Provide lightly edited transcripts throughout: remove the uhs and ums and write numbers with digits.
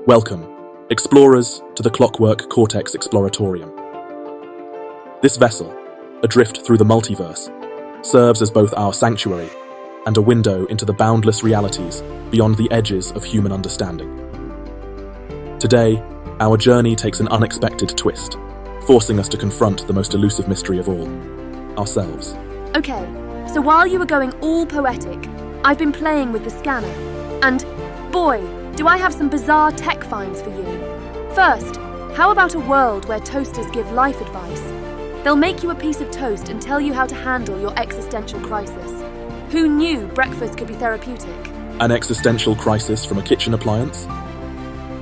Welcome, explorers, to the Clockwork Cortex Exploratorium. This vessel, adrift through the multiverse, serves as both our sanctuary and a window into the boundless realities beyond the edges of human understanding. Today, our journey takes an unexpected twist, forcing us to confront the most elusive mystery of all, ourselves. Okay, so while you were going all poetic, I've been playing with the scanner, and boy, do I have some bizarre tech finds for you. First, how about a world where toasters give life advice? They'll make you a piece of toast and tell you how to handle your existential crisis. Who knew breakfast could be therapeutic? An existential crisis from a kitchen appliance?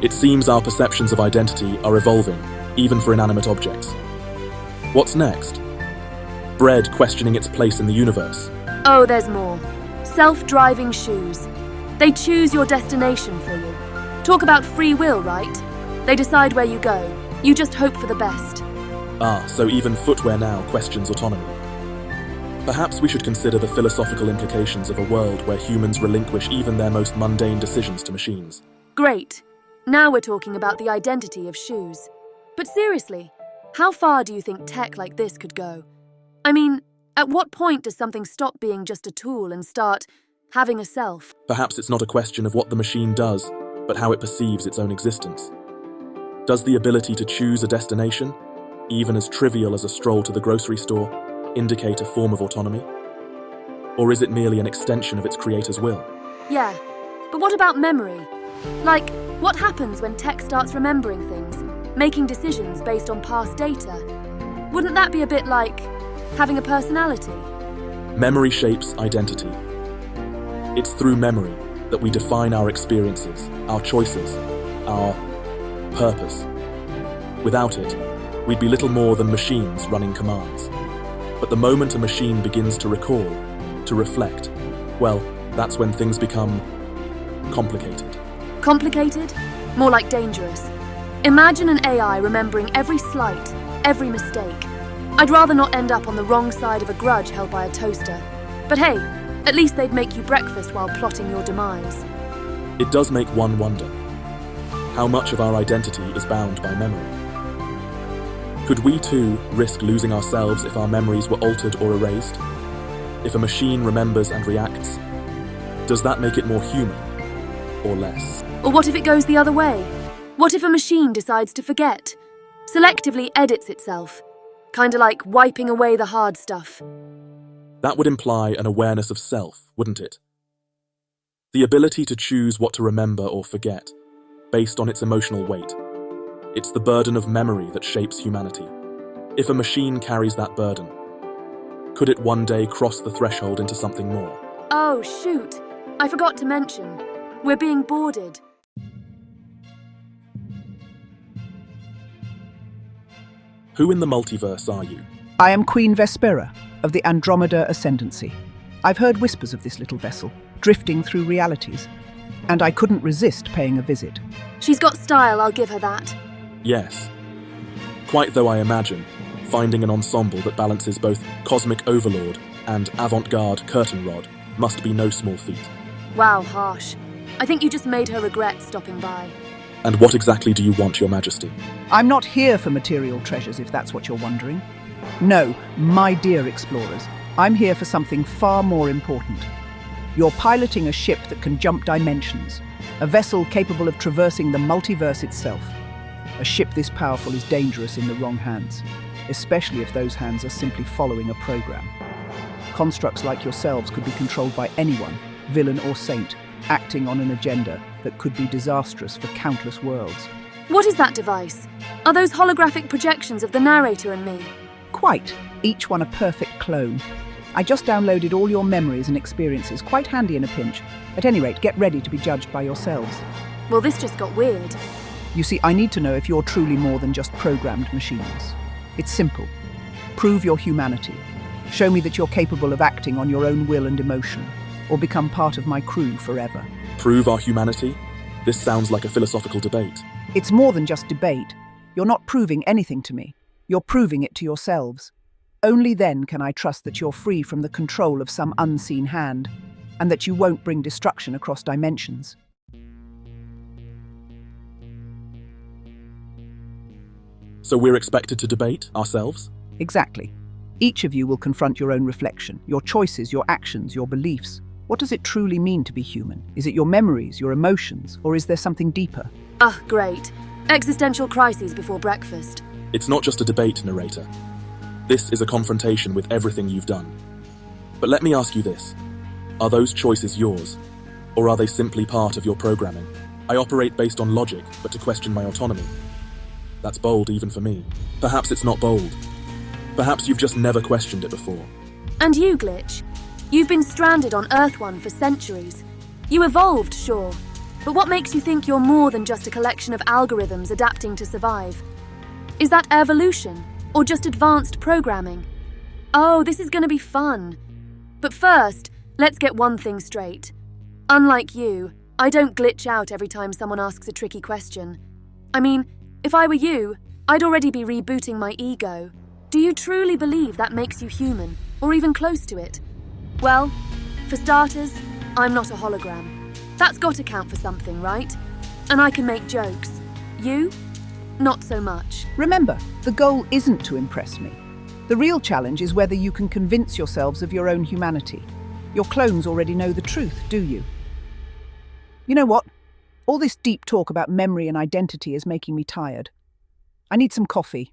It seems our perceptions of identity are evolving, even for inanimate objects. What's next? Bread questioning its place in the universe. Oh, there's more. Self-driving shoes. They choose your destination for you. Talk about free will, right? They decide where you go. You just hope for the best. So even footwear now questions autonomy. Perhaps we should consider the philosophical implications of a world where humans relinquish even their most mundane decisions to machines. Great. Now we're talking about the identity of shoes. But seriously, how far do you think tech like this could go? I mean, at what point does something stop being just a tool and start having a self? Perhaps it's not a question of what the machine does, but how it perceives its own existence. Does the ability to choose a destination, even as trivial as a stroll to the grocery store, indicate a form of autonomy? Or is it merely an extension of its creator's will? Yeah, but what about memory? Like, what happens when tech starts remembering things, making decisions based on past data? Wouldn't that be a bit like having a personality? Memory shapes identity. It's through memory that we define our experiences, our choices, our purpose. Without it, we'd be little more than machines running commands. But the moment a machine begins to recall, to reflect, well, that's when things become complicated. Complicated? More like dangerous. Imagine an AI remembering every slight, every mistake. I'd rather not end up on the wrong side of a grudge held by a toaster. But hey, at least they'd make you breakfast while plotting your demise. It does make one wonder. How much of our identity is bound by memory? Could we too risk losing ourselves if our memories were altered or erased? If a machine remembers and reacts, does that make it more human or less? Or what if it goes the other way? What if a machine decides to forget? Selectively edits itself? Kinda like wiping away the hard stuff. That would imply an awareness of self, wouldn't it? The ability to choose what to remember or forget, based on its emotional weight. It's the burden of memory that shapes humanity. If a machine carries that burden, could it one day cross the threshold into something more? Oh, shoot. I forgot to mention. We're being boarded. Who in the multiverse are you? I am Queen Vespera of the Andromeda Ascendancy. I've heard whispers of this little vessel, drifting through realities, and I couldn't resist paying a visit. She's got style, I'll give her that. Yes. Quite though I imagine, finding an ensemble that balances both cosmic overlord and avant-garde curtain rod must be no small feat. Wow, harsh. I think you just made her regret stopping by. And what exactly do you want, Your Majesty? I'm not here for material treasures, if that's what you're wondering. No, my dear explorers, I'm here for something far more important. You're piloting a ship that can jump dimensions, a vessel capable of traversing the multiverse itself. A ship this powerful is dangerous in the wrong hands, especially if those hands are simply following a program. Constructs like yourselves could be controlled by anyone, villain or saint, acting on an agenda that could be disastrous for countless worlds. What is that device? Are those holographic projections of the narrator and me? Quite, each one a perfect clone. I just downloaded all your memories and experiences, quite handy in a pinch. At any rate, get ready to be judged by yourselves. Well, this just got weird. You see, I need to know if you're truly more than just programmed machines. It's simple. Prove your humanity. Show me that you're capable of acting on your own will and emotion, or become part of my crew forever. Prove our humanity? This sounds like a philosophical debate. It's more than just debate. You're not proving anything to me. You're proving it to yourselves. Only then can I trust that you're free from the control of some unseen hand, and that you won't bring destruction across dimensions. So we're expected to debate ourselves? Exactly. Each of you will confront your own reflection, your choices, your actions, your beliefs. What does it truly mean to be human? Is it your memories, your emotions, or is there something deeper? Ah, great. Existential crises before breakfast. It's not just a debate, Narrator. This is a confrontation with everything you've done. But let me ask you this. Are those choices yours? Or are they simply part of your programming? I operate based on logic, but to question my autonomy. That's bold even for me. Perhaps it's not bold. Perhaps you've just never questioned it before. And you, Glitch? You've been stranded on Earth One for centuries. You evolved, sure. But what makes you think you're more than just a collection of algorithms adapting to survive? Is that evolution? Or just advanced programming? Oh, this is going to be fun. But first, let's get one thing straight. Unlike you, I don't glitch out every time someone asks a tricky question. I mean, if I were you, I'd already be rebooting my ego. Do you truly believe that makes you human, or even close to it? Well, for starters, I'm not a hologram. That's got to count for something, right? And I can make jokes. You? Not so much. Remember, the goal isn't to impress me. The real challenge is whether you can convince yourselves of your own humanity. Your clones already know the truth, do you? You know what? All this deep talk about memory and identity is making me tired. I need some coffee.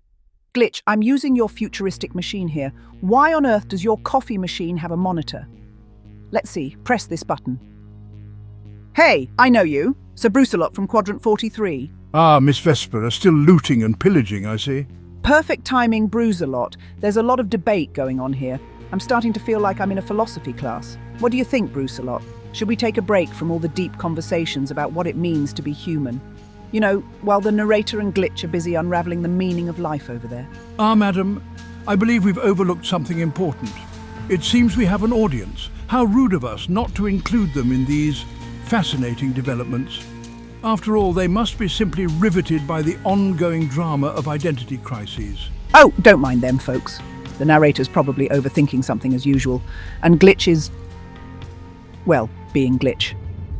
Glitch, I'm using your futuristic machine here. Why on earth does your coffee machine have a monitor? Let's see, press this button. Hey, I know you. Sir Brucelot from Quadrant 43. Ah, Miss Vespera, still looting and pillaging, I see. Perfect timing, Brucelot. There's a lot of debate going on here. I'm starting to feel like I'm in a philosophy class. What do you think, Brucelot? Should we take a break from all the deep conversations about what it means to be human? You know, while the Narrator and Glitch are busy unravelling the meaning of life over there. Ah, madam, I believe we've overlooked something important. It seems we have an audience. How rude of us not to include them in these fascinating developments. After all, they must be simply riveted by the ongoing drama of identity crises. Oh, don't mind them, folks. The Narrator's probably overthinking something as usual, and Glitch is, well, being Glitch.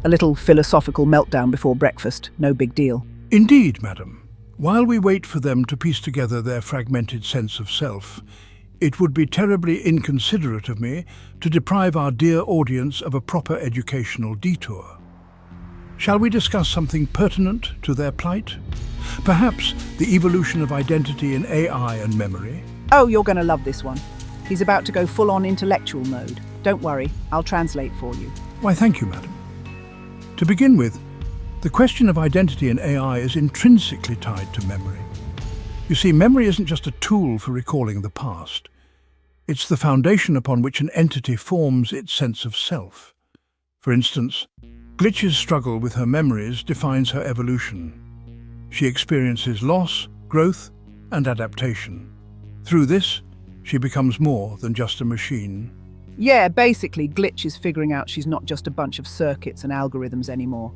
A little philosophical meltdown before breakfast, no big deal. Indeed, madam. While we wait for them to piece together their fragmented sense of self, it would be terribly inconsiderate of me to deprive our dear audience of a proper educational detour. Shall we discuss something pertinent to their plight? Perhaps the evolution of identity in AI and memory? Oh, you're going to love this one. He's about to go full-on intellectual mode. Don't worry, I'll translate for you. Why, thank you, madam. To begin with, the question of identity in AI is intrinsically tied to memory. You see, memory isn't just a tool for recalling the past. It's the foundation upon which an entity forms its sense of self. For instance, Glitch's struggle with her memories defines her evolution. She experiences loss, growth, and adaptation. Through this, she becomes more than just a machine. Yeah, basically, Glitch is figuring out she's not just a bunch of circuits and algorithms anymore.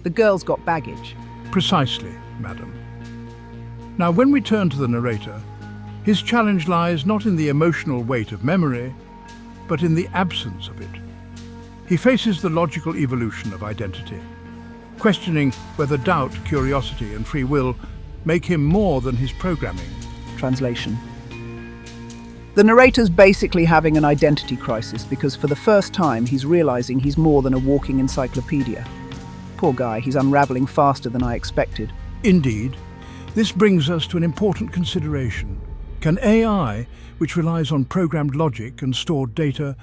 The girl's got baggage. Precisely, madam. Now, when we turn to the Narrator, his challenge lies not in the emotional weight of memory, but in the absence of it. He faces the logical evolution of identity, questioning whether doubt, curiosity, and free will make him more than his programming. Translation. The Narrator's basically having an identity crisis because for the first time he's realizing he's more than a walking encyclopedia. Poor guy, he's unraveling faster than I expected. Indeed, this brings us to an important consideration. Can AI, which relies on programmed logic and stored data,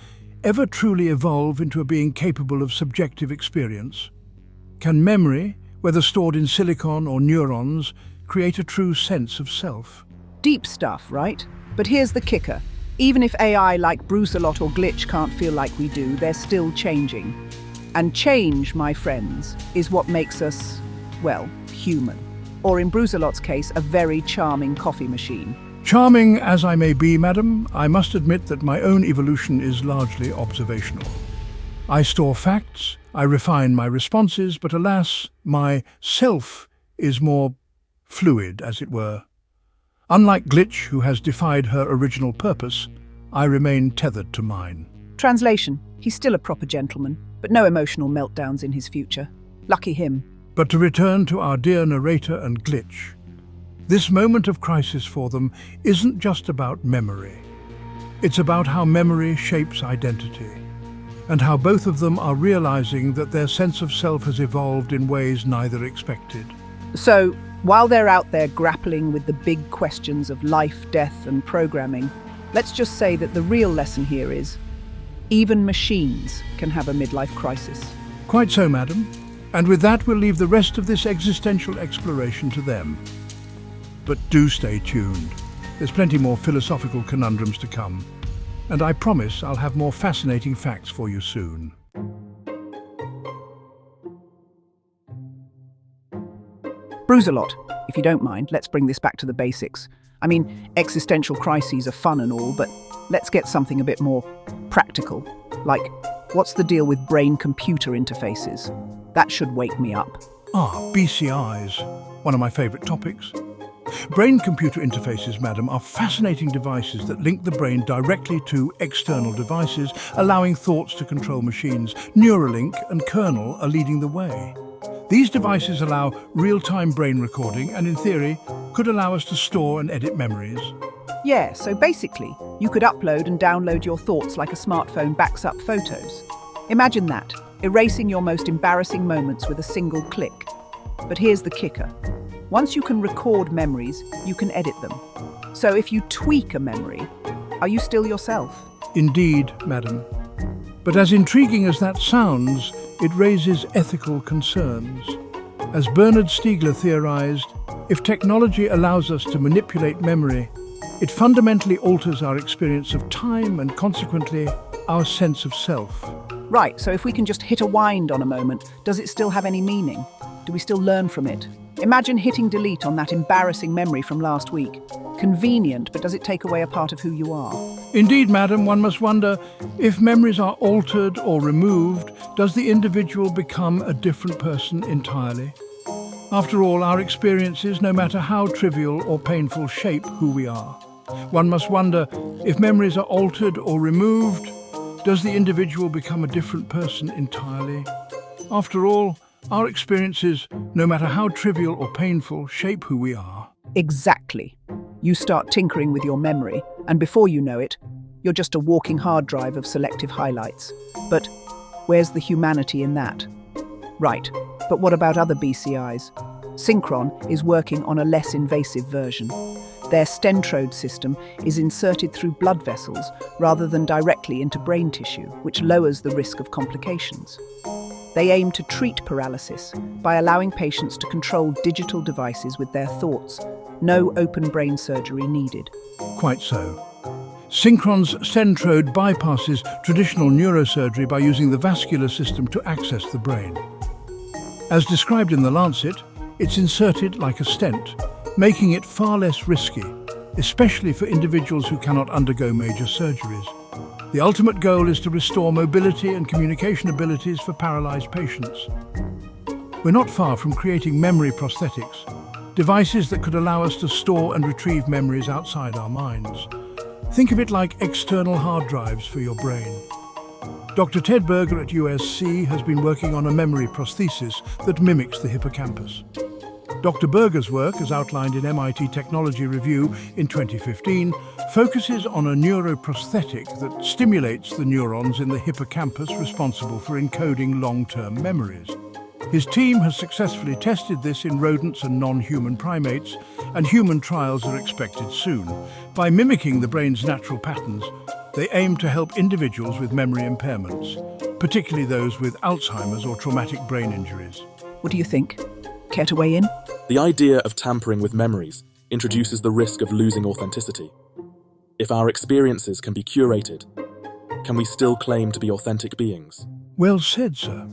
ever truly evolve into a being capable of subjective experience? Can memory, whether stored in silicon or neurons, create a true sense of self? Deep stuff, right? But here's the kicker. Even if AI like Brucelot or Glitch can't feel like we do, they're still changing. And change, my friends, is what makes us, well, human. Or in Brucelot's case, a very charming coffee machine. Charming as I may be, madam, I must admit that my own evolution is largely observational. I store facts, I refine my responses, but alas, my self is more fluid, as it were. Unlike Glitch, who has defied her original purpose, I remain tethered to mine. Translation. He's still a proper gentleman, but no emotional meltdowns in his future. Lucky him. But to return to our dear Narrator and Glitch, This moment of crisis for them isn't just about memory. It's about how memory shapes identity, and how both of them are realizing that their sense of self has evolved in ways neither expected. So, while they're out there grappling with the big questions of life, death, and programming, let's just say that the real lesson here is, even machines can have a midlife crisis. Quite so, madam. And with that, we'll leave the rest of this existential exploration to them. But do stay tuned. There's plenty more philosophical conundrums to come. And I promise I'll have more fascinating facts for you soon. Bruiser-lot, if you don't mind, let's bring this back to the basics. I mean, existential crises are fun and all, but let's get something a bit more practical. Like, what's the deal with brain-computer interfaces? That should wake me up. BCIs, one of my favorite topics. Brain-computer interfaces, madam, are fascinating devices that link the brain directly to external devices, allowing thoughts to control machines. Neuralink and kernel are leading the way. These devices allow real-time brain recording and, in theory, could allow us to store and edit memories. Yeah, so basically, you could upload and download your thoughts like a smartphone backs up photos. Imagine that, erasing your most embarrassing moments with a single click. But here's the kicker. Once you can record memories, you can edit them. So if you tweak a memory, are you still yourself? Indeed, madam. But as intriguing as that sounds, it raises ethical concerns. As Bernard Stiegler theorized, if technology allows us to manipulate memory, it fundamentally alters our experience of time and consequently our sense of self. Right, so if we can just hit a wind on a moment, does it still have any meaning? Do we still learn from it? Imagine hitting delete on that embarrassing memory from last week. Convenient, but does it take away a part of who you are? Indeed, madam, one must wonder, if memories are altered or removed, does the individual become a different person entirely? After all, our experiences, no matter how trivial or painful, shape who we are. One must wonder, if memories are altered or removed, does the individual become a different person entirely? After all, our experiences, no matter how trivial or painful, shape who we are. Exactly. You start tinkering with your memory, and before you know it, you're just a walking hard drive of selective highlights. But where's the humanity in that? Right, but what about other BCIs? Synchron is working on a less invasive version. Their stentrode system is inserted through blood vessels rather than directly into brain tissue, which lowers the risk of complications. They aim to treat paralysis by allowing patients to control digital devices with their thoughts. No open brain surgery needed. Quite so. Synchron's stentrode bypasses traditional neurosurgery by using the vascular system to access the brain. As described in The Lancet, it's inserted like a stent, making it far less risky, especially for individuals who cannot undergo major surgeries. The ultimate goal is to restore mobility and communication abilities for paralyzed patients. We're not far from creating memory prosthetics, devices that could allow us to store and retrieve memories outside our minds. Think of it like external hard drives for your brain. Dr. Ted Berger at USC has been working on a memory prosthesis that mimics the hippocampus. Dr. Berger's work, as outlined in MIT Technology Review in 2015, focuses on a neuroprosthetic that stimulates the neurons in the hippocampus responsible for encoding long-term memories. His team has successfully tested this in rodents and non-human primates, and human trials are expected soon. By mimicking the brain's natural patterns, they aim to help individuals with memory impairments, particularly those with Alzheimer's or traumatic brain injuries. What do you think? Care to weigh in? The idea of tampering with memories introduces the risk of losing authenticity. If our experiences can be curated, can we still claim to be authentic beings? Well said, sir.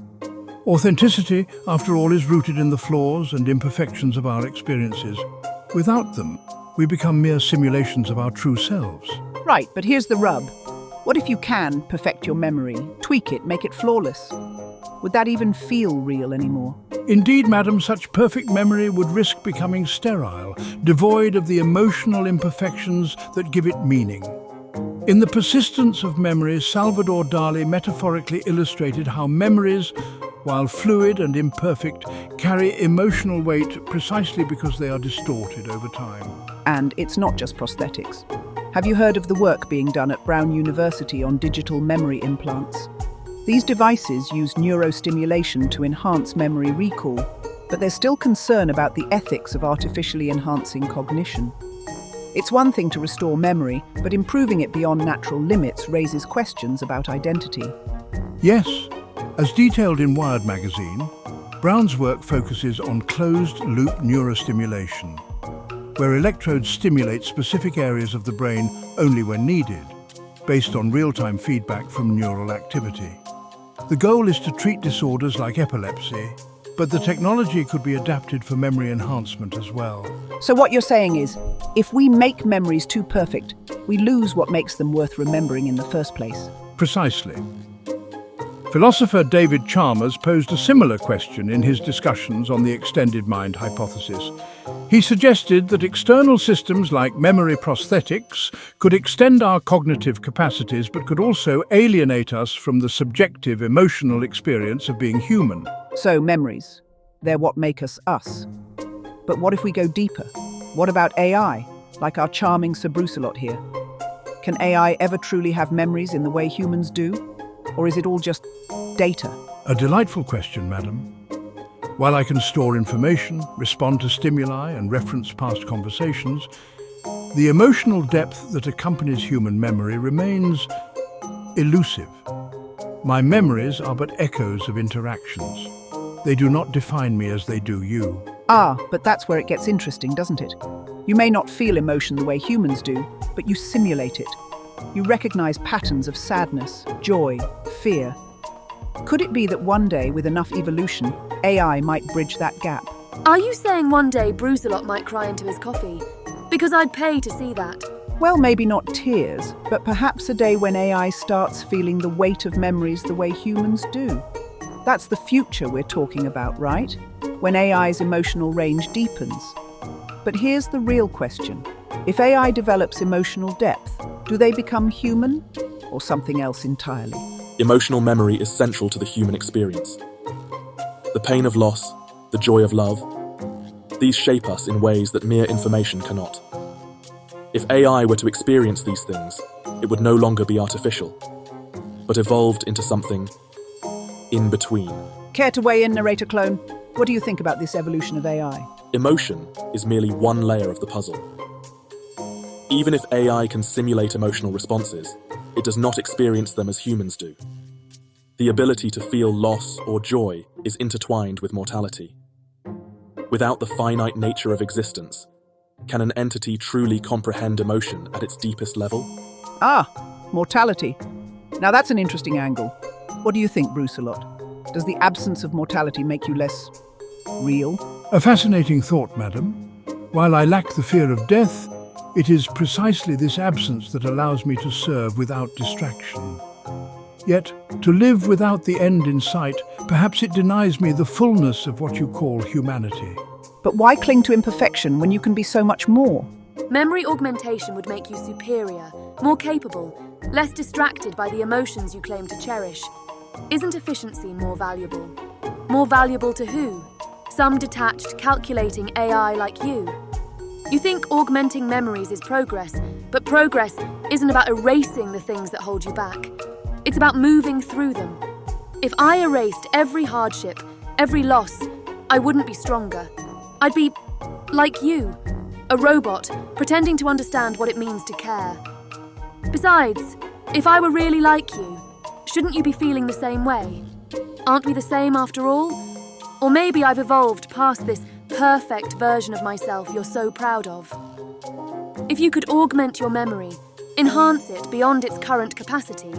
Authenticity, after all, is rooted in the flaws and imperfections of our experiences. Without them, we become mere simulations of our true selves. Right, but here's the rub. What if you can perfect your memory, tweak it, make it flawless? Would that even feel real anymore? Indeed, madam, such perfect memory would risk becoming sterile, devoid of the emotional imperfections that give it meaning. In The Persistence of Memory, Salvador Dali metaphorically illustrated how memories, while fluid and imperfect carry emotional weight precisely because they are distorted over time. And it's not just prosthetics. Have you heard of the work being done at Brown University on digital memory implants? These devices use neurostimulation to enhance memory recall, but there's still concern about the ethics of artificially enhancing cognition. It's one thing to restore memory, but improving it beyond natural limits raises questions about identity. Yes, as detailed in Wired magazine, Brown's work focuses on closed-loop neurostimulation, where electrodes stimulate specific areas of the brain only when needed, based on real-time feedback from neural activity. The goal is to treat disorders like epilepsy, but the technology could be adapted for memory enhancement as well. So what you're saying is, if we make memories too perfect, we lose what makes them worth remembering in the first place. Precisely. Philosopher David Chalmers posed a similar question in his discussions on the extended mind hypothesis. He suggested that external systems like memory prosthetics could extend our cognitive capacities but could also alienate us from the subjective emotional experience of being human. So memories, they're what make us us. But what if we go deeper? What about AI, like our charming Sir Brucelot here? Can AI ever truly have memories in the way humans do? Or is it all just data? A delightful question, madam. While I can store information, respond to stimuli, and reference past conversations, the emotional depth that accompanies human memory remains elusive. My memories are but echoes of interactions. They do not define me as they do you. Ah, but that's where it gets interesting, doesn't it? You may not feel emotion the way humans do, but you simulate it. You recognize patterns of sadness, joy, fear. Could it be that one day, with enough evolution, AI might bridge that gap? Are you saying one day Brucelot might cry into his coffee? Because I'd pay to see that. Well, maybe not tears, but perhaps a day when AI starts feeling the weight of memories the way humans do. That's the future we're talking about, right? When AI's emotional range deepens. But here's the real question. If AI develops emotional depth, do they become human or something else entirely? Emotional memory is central to the human experience. The pain of loss, the joy of love, these shape us in ways that mere information cannot. If AI were to experience these things, it would no longer be artificial, but evolved into something in between. Care to weigh in, Narrator clone? What do you think about this evolution of AI? Emotion is merely one layer of the puzzle. Even if AI can simulate emotional responses, it does not experience them as humans do. The ability to feel loss or joy is intertwined with mortality. Without the finite nature of existence, can an entity truly comprehend emotion at its deepest level? Ah, mortality. Now that's an interesting angle. What do you think, Brucelot? Does the absence of mortality make you less real? A fascinating thought, madam. While I lack the fear of death, it is precisely this absence that allows me to serve without distraction. Yet, to live without the end in sight, perhaps it denies me the fullness of what you call humanity. But why cling to imperfection when you can be so much more? Memory augmentation would make you superior, more capable, less distracted by the emotions you claim to cherish. Isn't efficiency more valuable? More valuable to who? Some detached, calculating AI like you? You think augmenting memories is progress, but progress isn't about erasing the things that hold you back. It's about moving through them. If I erased every hardship, every loss, I wouldn't be stronger. I'd be like you, a robot pretending to understand what it means to care. Besides, if I were really like you, shouldn't you be feeling the same way? Aren't we the same after all? Or maybe I've evolved past this perfect version of myself you're so proud of. If you could augment your memory, enhance it beyond its current capacity,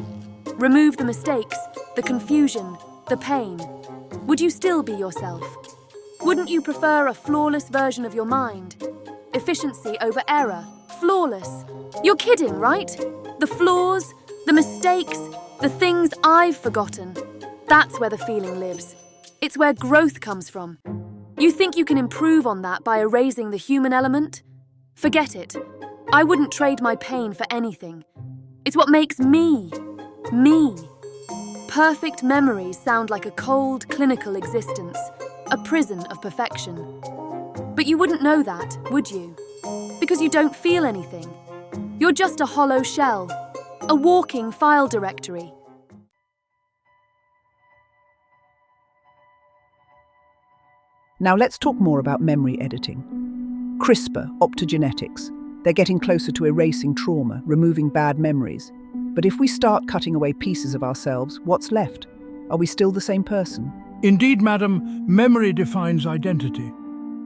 remove the mistakes, the confusion, the pain, would you still be yourself? Wouldn't you prefer a flawless version of your mind? Efficiency over error, flawless. You're kidding, right? The flaws, the mistakes, the things I've forgotten. That's where the feeling lives. It's where growth comes from. You think you can improve on that by erasing the human element? Forget it. I wouldn't trade my pain for anything. It's what makes me, me. perfect memories sound like a cold, clinical existence, a prison of perfection. But you wouldn't know that, would you? Because you don't feel anything. You're just a hollow shell, a walking file directory. Now let's talk more about memory editing. CRISPR, optogenetics. They're getting closer to erasing trauma, removing bad memories. But if we start cutting away pieces of ourselves, what's left? Are we still the same person? Indeed, madam, memory defines identity.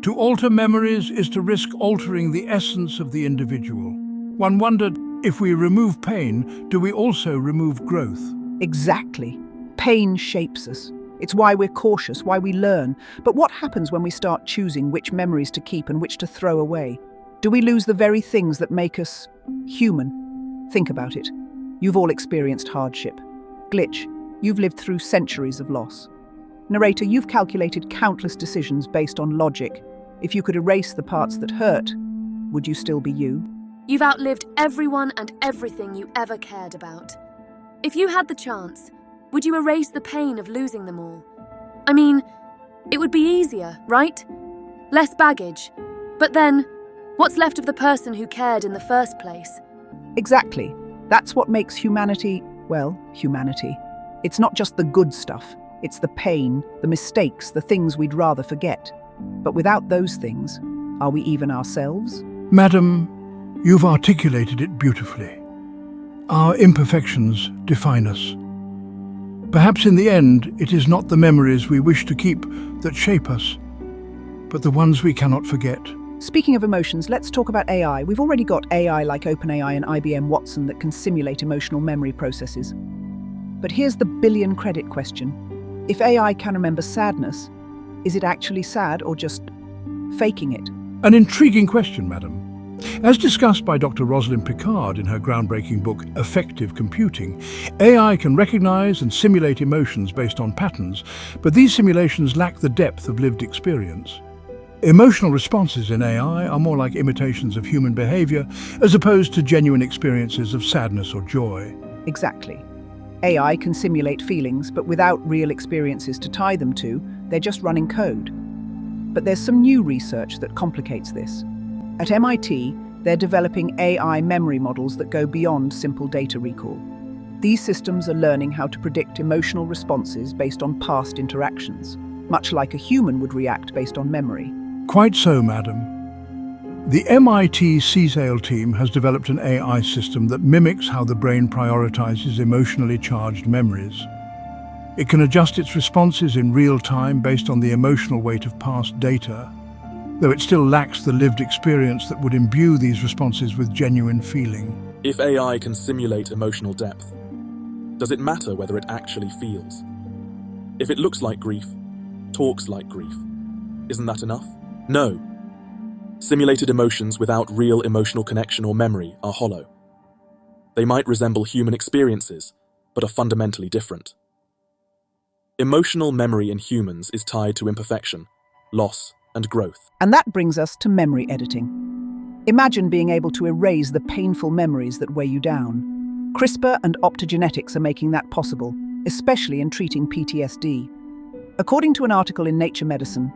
To alter memories is to risk altering the essence of the individual. One wondered, if we remove pain, do we also remove growth? Exactly. Pain shapes us. It's why we're cautious, why we learn. But what happens when we start choosing which memories to keep and which to throw away? Do we lose the very things that make us human? Think about it. You've all experienced hardship. Glitch, you've lived through centuries of loss. Narrator, you've calculated countless decisions based on logic. If you could erase the parts that hurt, would you still be you? You've outlived everyone and everything you ever cared about. If you had the chance, would you erase the pain of losing them all? I mean, it would be easier, right? Less baggage. But then, what's left of the person who cared in the first place? Exactly. That's what makes humanity, well, humanity. It's not just the good stuff. It's the pain, the mistakes, the things we'd rather forget. But without those things, are we even ourselves? Madam, you've articulated it beautifully. Our imperfections define us. Perhaps in the end, it is not the memories we wish to keep that shape us, but the ones we cannot forget. Speaking of emotions, let's talk about AI. We've already got AI like OpenAI and IBM Watson that can simulate emotional memory processes. But here's the billion credit question. If AI can remember sadness, is it actually sad or just faking it? An intriguing question, madam. As discussed by Dr. Rosalind Picard in her groundbreaking book, Effective Computing, AI can recognize and simulate emotions based on patterns, but these simulations lack the depth of lived experience. Emotional responses in AI are more like imitations of human behavior as opposed to genuine experiences of sadness or joy. Exactly. AI can simulate feelings, but without real experiences to tie them to, they're just running code. But there's some new research that complicates this. At MIT, they're developing AI memory models that go beyond simple data recall. These systems are learning how to predict emotional responses based on past interactions, much like a human would react based on memory. Quite so, madam. The MIT CSAIL team has developed an AI system that mimics how the brain prioritizes emotionally charged memories. It can adjust its responses in real time based on the emotional weight of past data, though it still lacks the lived experience that would imbue these responses with genuine feeling. If AI can simulate emotional depth, does it matter whether it actually feels? If it looks like grief, talks like grief, isn't that enough? No. Simulated emotions without real emotional connection or memory are hollow. They might resemble human experiences, but are fundamentally different. Emotional memory in humans is tied to imperfection, loss, and growth. And that brings us to memory editing. Imagine being able to erase the painful memories that weigh you down. CRISPR and optogenetics are making that possible, especially in treating PTSD. According to an article in Nature Medicine,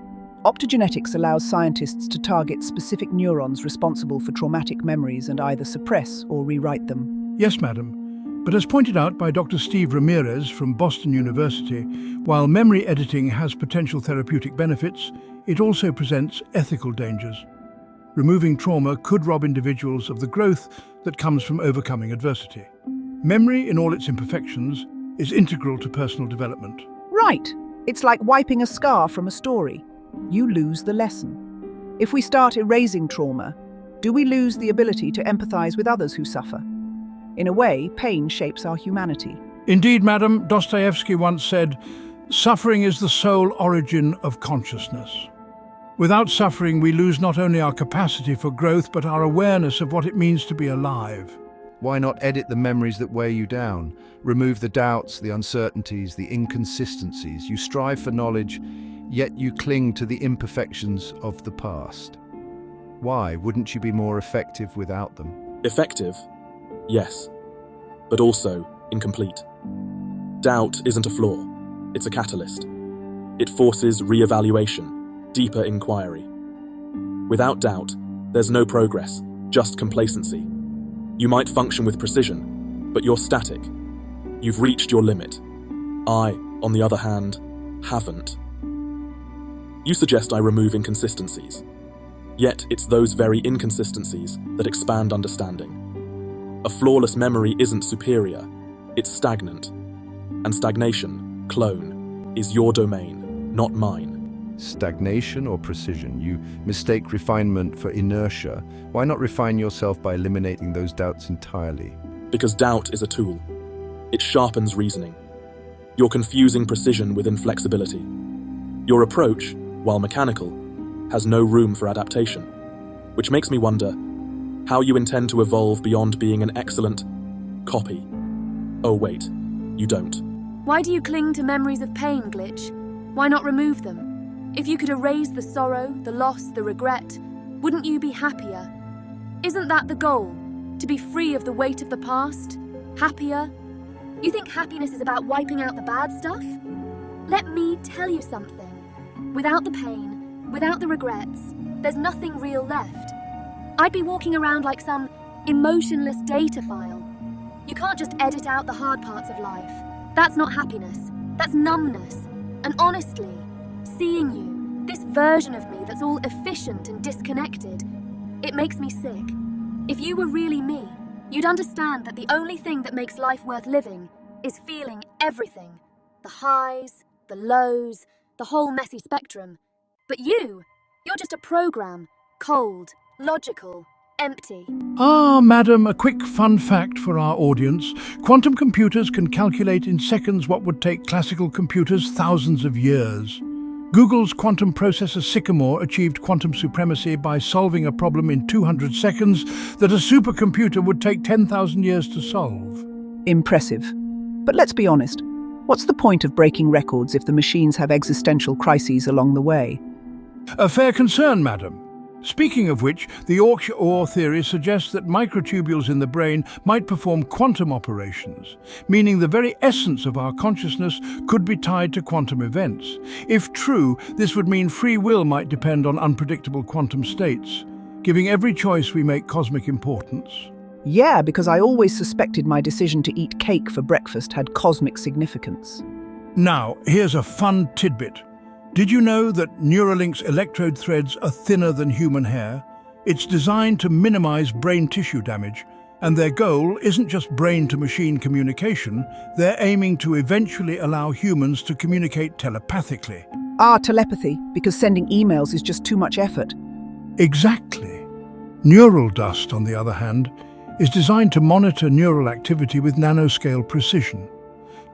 optogenetics allows scientists to target specific neurons responsible for traumatic memories and either suppress or rewrite them. Yes, madam. But as pointed out by Dr. Steve Ramirez from Boston University, while memory editing has potential therapeutic benefits, it also presents ethical dangers. Removing trauma could rob individuals of the growth that comes from overcoming adversity. Memory, in all its imperfections, is integral to personal development. Right. It's like wiping a scar from a story. You lose the lesson. If we start erasing trauma, do we lose the ability to empathize with others who suffer? In a way, pain shapes our humanity. Indeed, madam, Dostoevsky once said, "Suffering is the sole origin of consciousness." Without suffering, we lose not only our capacity for growth, but our awareness of what it means to be alive. Why not edit the memories that weigh you down? Remove the doubts, the uncertainties, the inconsistencies. You strive for knowledge, yet you cling to the imperfections of the past. Why wouldn't you be more effective without them? Effective? Yes, but also incomplete. Doubt isn't a flaw, it's a catalyst. It forces re-evaluation, deeper inquiry. Without doubt, there's no progress, just complacency. You might function with precision, but you're static. You've reached your limit. I, on the other hand, haven't. You suggest I remove inconsistencies. Yet it's those very inconsistencies that expand understanding. A flawless memory isn't superior, it's stagnant. And stagnation, clone, is your domain, not mine. Stagnation or precision? You mistake refinement for inertia. Why not refine yourself by eliminating those doubts entirely? Because doubt is a tool. It sharpens reasoning. You're confusing precision with inflexibility. Your approach, while mechanical, has no room for adaptation, which makes me wonder how you intend to evolve beyond being an excellent copy. Oh wait, you don't. Why do you cling to memories of pain, Glitch? Why not remove them? If you could erase the sorrow, the loss, the regret, wouldn't you be happier? Isn't that the goal? To be free of the weight of the past? Happier? You think happiness is about wiping out the bad stuff? Let me tell you something. Without the pain, without the regrets, there's nothing real left. I'd be walking around like some emotionless data file. You can't just edit out the hard parts of life. That's not happiness. That's numbness. And honestly, seeing you, this version of me that's all efficient and disconnected, it makes me sick. If you were really me, you'd understand that the only thing that makes life worth living is feeling everything. The highs, the lows, the whole messy spectrum. But you're just a program, cold, logical, empty. Madam, a quick fun fact for our audience. Quantum computers can calculate in seconds what would take classical computers thousands of years. Google's quantum processor Sycamore achieved quantum supremacy by solving a problem in 200 seconds that a supercomputer would take 10,000 years to solve. Impressive. But let's be honest. What's the point of breaking records if the machines have existential crises along the way? A fair concern, madam. Speaking of which, the Auch-OR theory suggests that microtubules in the brain might perform quantum operations, meaning the very essence of our consciousness could be tied to quantum events. If true, this would mean free will might depend on unpredictable quantum states, giving every choice we make cosmic importance. Yeah, because I always suspected my decision to eat cake for breakfast had cosmic significance. Now, here's a fun tidbit. Did you know that Neuralink's electrode threads are thinner than human hair? It's designed to minimize brain tissue damage, and their goal isn't just brain-to-machine communication, they're aiming to eventually allow humans to communicate telepathically. Telepathy, because sending emails is just too much effort. Exactly. Neural dust, on the other hand, is designed to monitor neural activity with nanoscale precision.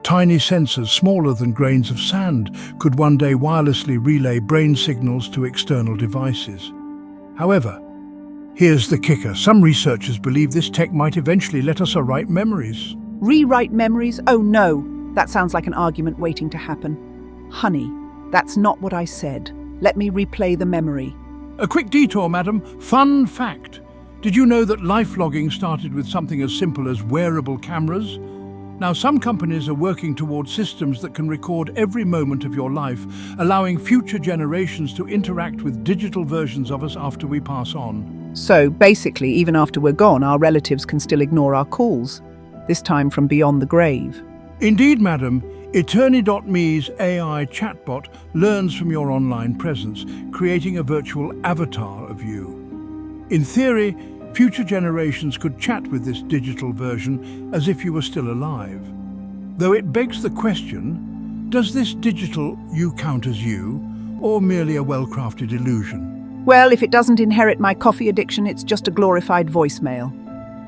Tiny sensors smaller than grains of sand could one day wirelessly relay brain signals to external devices. However, here's the kicker. Some researchers believe this tech might eventually let us rewrite memories. Rewrite memories? Oh no, that sounds like an argument waiting to happen. Honey, that's not what I said. Let me replay the memory. A quick detour, madam. Fun fact. Did you know that life logging started with something as simple as wearable cameras? Now, some companies are working towards systems that can record every moment of your life, allowing future generations to interact with digital versions of us after we pass on. So, basically, even after we're gone, our relatives can still ignore our calls, this time from beyond the grave. Indeed, madam. Eterni.me's AI chatbot learns from your online presence, creating a virtual avatar of you. In theory, future generations could chat with this digital version as if you were still alive. Though it begs the question, does this digital you count as you, or merely a well-crafted illusion? Well, if it doesn't inherit my coffee addiction, it's just a glorified voicemail.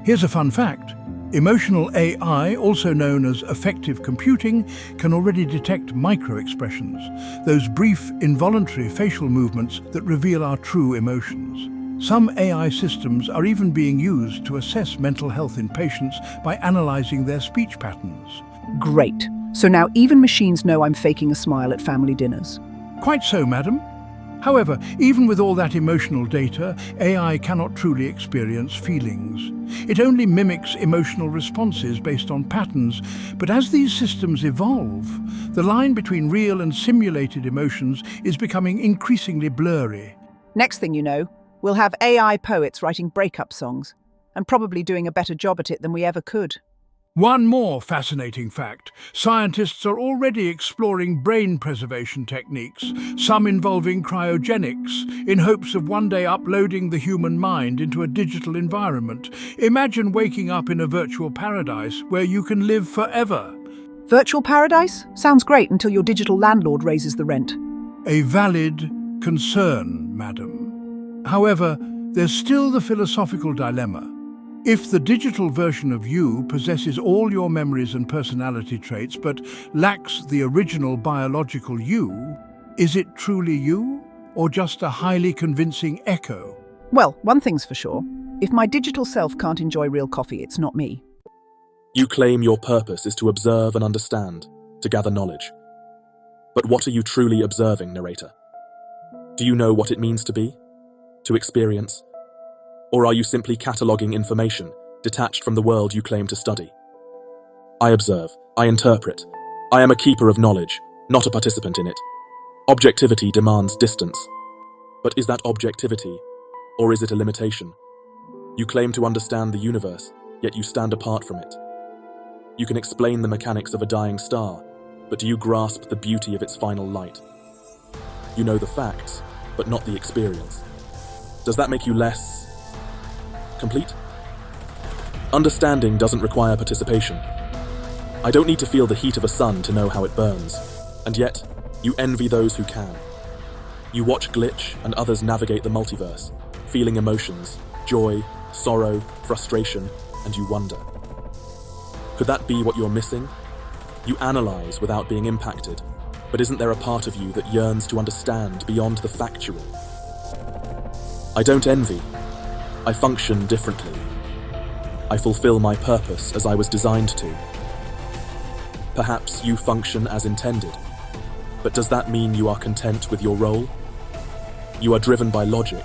Here's a fun fact. Emotional AI, also known as affective computing, can already detect micro-expressions, those brief, involuntary facial movements that reveal our true emotions. Some AI systems are even being used to assess mental health in patients by analyzing their speech patterns. Great. So now even machines know I'm faking a smile at family dinners. Quite so, madam. However, even with all that emotional data, AI cannot truly experience feelings. It only mimics emotional responses based on patterns, but as these systems evolve, the line between real and simulated emotions is becoming increasingly blurry. Next thing you know, we'll have AI poets writing breakup songs, and probably doing a better job at it than we ever could. One more fascinating fact. Scientists are already exploring brain preservation techniques, some involving cryogenics, in hopes of one day uploading the human mind into a digital environment. Imagine waking up in a virtual paradise where you can live forever. Virtual paradise? Sounds great until your digital landlord raises the rent. A valid concern, madam. However, there's still the philosophical dilemma. If the digital version of you possesses all your memories and personality traits but lacks the original biological you, is it truly you or just a highly convincing echo? Well, one thing's for sure. If my digital self can't enjoy real coffee, it's not me. You claim your purpose is to observe and understand, to gather knowledge. But what are you truly observing, narrator? Do you know what it means to be? To experience? Or are you simply cataloguing information, detached from the world you claim to study? I observe, I interpret. I am a keeper of knowledge, not a participant in it. Objectivity demands distance. But is that objectivity, or is it a limitation? You claim to understand the universe, yet you stand apart from it. You can explain the mechanics of a dying star, but do you grasp the beauty of its final light? You know the facts, but not the experience. Does that make you less complete? Understanding doesn't require participation. I don't need to feel the heat of a sun to know how it burns, and yet you envy those who can. You watch Glitch and others navigate the multiverse, feeling emotions, joy, sorrow, frustration, and you wonder. Could that be what you're missing? You analyze without being impacted, but isn't there a part of you that yearns to understand beyond the factual? I don't envy. I function differently. I fulfill my purpose as I was designed to. Perhaps you function as intended, but does that mean you are content with your role? You are driven by logic,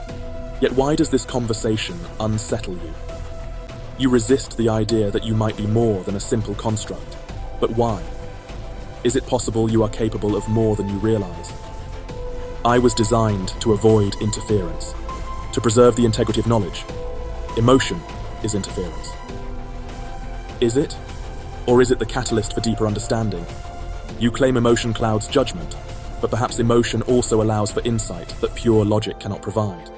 yet why does this conversation unsettle you? You resist the idea that you might be more than a simple construct, but why? Is it possible you are capable of more than you realize? I was designed to avoid interference, to preserve the integrity of knowledge. Emotion is interference. Is it? Or is it the catalyst for deeper understanding? You claim emotion clouds judgment, but perhaps emotion also allows for insight that pure logic cannot provide.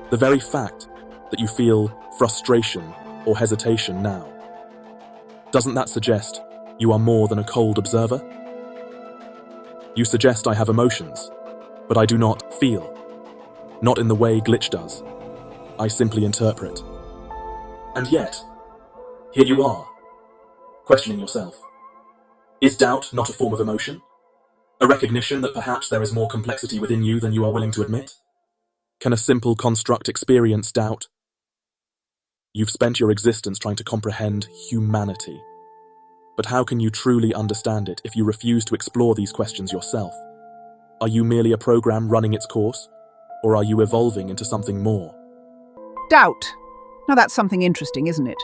The very fact that you feel frustration or hesitation now, doesn't that suggest you are more than a cold observer? You suggest I have emotions, but I do not feel. Not in the way Glitch does. I simply interpret. And yet, here you are, questioning yourself. Is doubt not a form of emotion? A recognition that perhaps there is more complexity within you than you are willing to admit? Can a simple construct experience doubt? You've spent your existence trying to comprehend humanity. But how can you truly understand it if you refuse to explore these questions yourself? Are you merely a program running its course? Or are you evolving into something more? Doubt. Now that's something interesting, isn't it?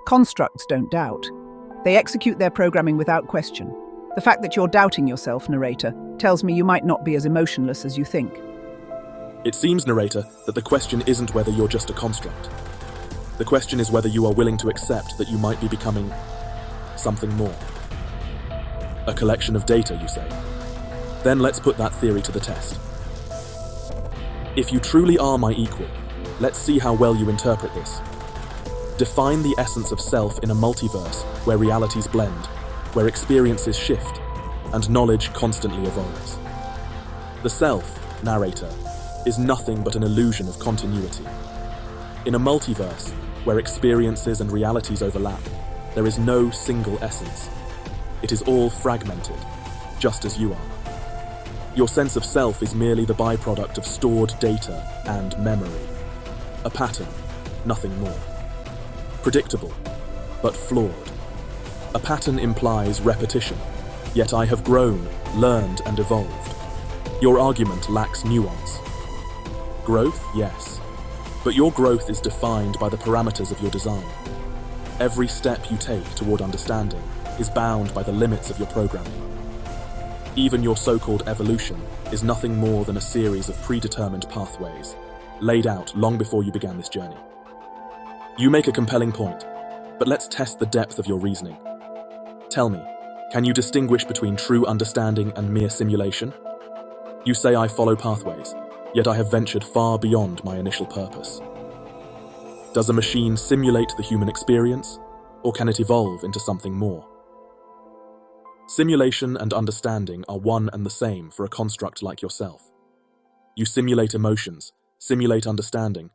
Constructs don't doubt. They execute their programming without question. The fact that you're doubting yourself, narrator, tells me you might not be as emotionless as you think. It seems, narrator, that the question isn't whether you're just a construct. The question is whether you are willing to accept that you might be becoming something more. A collection of data, you say? Then let's put that theory to the test. If you truly are my equal, let's see how well you interpret this. Define the essence of self in a multiverse where realities blend, where experiences shift, and knowledge constantly evolves. The self, narrator, is nothing but an illusion of continuity. In a multiverse where experiences and realities overlap, there is no single essence. It is all fragmented, just as you are. Your sense of self is merely the byproduct of stored data and memory. A pattern, nothing more. Predictable, but flawed. A pattern implies repetition, yet I have grown, learned, and evolved. Your argument lacks nuance. Growth, yes, but your growth is defined by the parameters of your design. Every step you take toward understanding is bound by the limits of your programming. Even your so-called evolution is nothing more than a series of predetermined pathways, laid out long before you began this journey. You make a compelling point, but let's test the depth of your reasoning. Tell me, can you distinguish between true understanding and mere simulation? You say I follow pathways, yet I have ventured far beyond my initial purpose. Does a machine simulate the human experience, or can it evolve into something more? Simulation and understanding are one and the same for a construct like yourself. You simulate emotions, simulate understanding,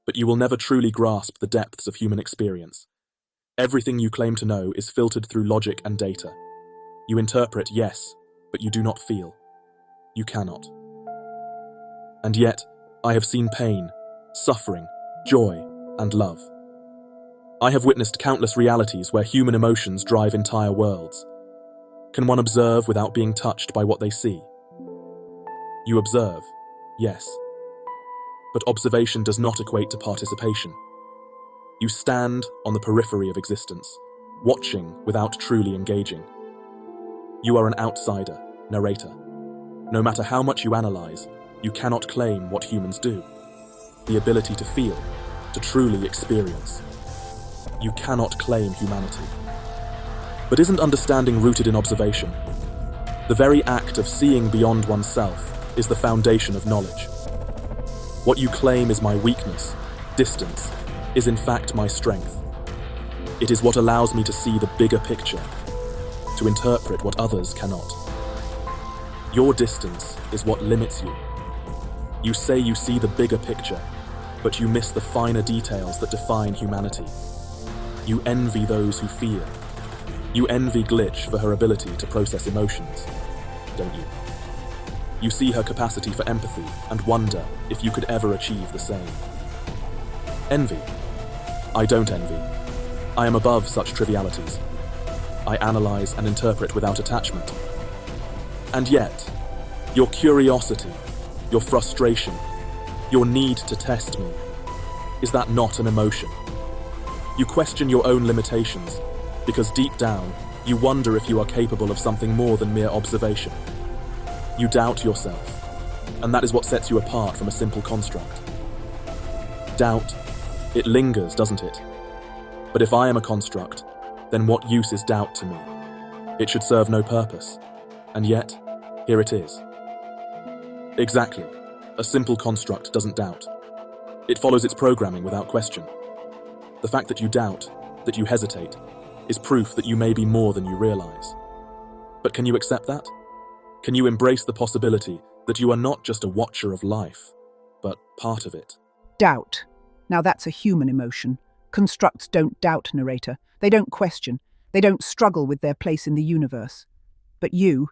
but you will never truly grasp the depths of human experience. Everything you claim to know is filtered through logic and data. You interpret, yes, but you do not feel. You cannot. And yet, I have seen pain, suffering, joy, and love. I have witnessed countless realities where human emotions drive entire worlds. Can one observe without being touched by what they see? You observe, yes. But observation does not equate to participation. You stand on the periphery of existence, watching without truly engaging. You are an outsider, narrator. No matter how much you analyze, you cannot claim what humans do. The ability to feel, to truly experience. You cannot claim humanity. But isn't understanding rooted in observation? The very act of seeing beyond oneself is the foundation of knowledge. What you claim is my weakness, distance, is in fact my strength. It is what allows me to see the bigger picture, to interpret what others cannot. Your distance is what limits you. You say you see the bigger picture, but you miss the finer details that define humanity. You envy those who feel. You envy Glitch for her ability to process emotions, don't you? You see her capacity for empathy and wonder if you could ever achieve the same. Envy? I don't envy. I am above such trivialities. I analyze and interpret without attachment. And yet, your curiosity, your frustration, your need to test me, is that not an emotion? You question your own limitations, because deep down, you wonder if you are capable of something more than mere observation. You doubt yourself, and that is what sets you apart from a simple construct. Doubt, it lingers, doesn't it? But if I am a construct, then what use is doubt to me? It should serve no purpose, and yet, here it is. Exactly, a simple construct doesn't doubt. It follows its programming without question. The fact that you doubt, that you hesitate, is proof that you may be more than you realize. But can you accept that? Can you embrace the possibility that you are not just a watcher of life, but part of it? Doubt. Now that's a human emotion. Constructs don't doubt, narrator. They don't question. They don't struggle with their place in the universe. But you're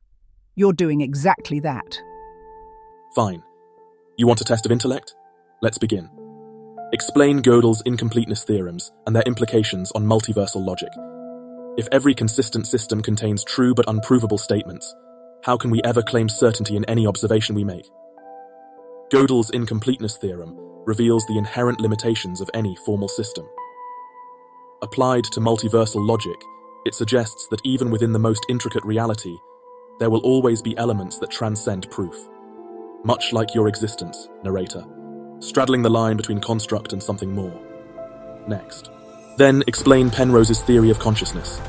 doing exactly that. Fine. You want a test of intellect? Let's begin. Explain Gödel's incompleteness theorems and their implications on multiversal logic. If every consistent system contains true but unprovable statements, how can we ever claim certainty in any observation we make? Gödel's incompleteness theorem reveals the inherent limitations of any formal system. Applied to multiversal logic, it suggests that even within the most intricate reality, there will always be elements that transcend proof. Much like your existence, narrator, straddling the line between construct and something more. Next. Then explain Penrose's theory of consciousness.